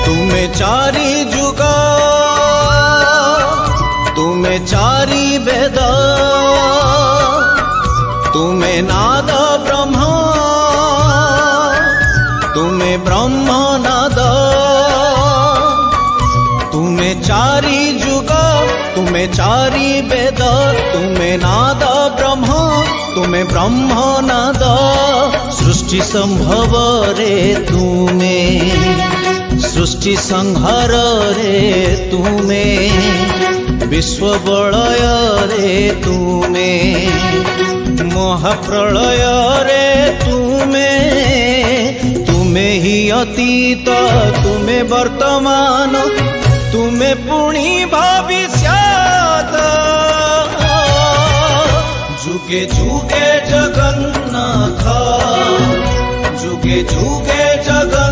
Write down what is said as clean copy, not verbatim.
तुमे चारि जुग तुमे चारि वेद तुमे नाद ब्रह्म तुमे ब्रह्म नाद तुमे चारि जुग तुमे चारि वेद तुमे नाद ब्रह्म तुमे ब्रह्म नाद सृष्टि संभव रे तुमे सृष्टि संहार रे तुमे विश्व बलय रे तुमे महाप्रलय रे तुमे तुमे ही अतीत तुमे वर्तमान तुमे पुणी भविष्यत जुगे जुगे जगन्नाथ जुगे जुगे जगन्नाथ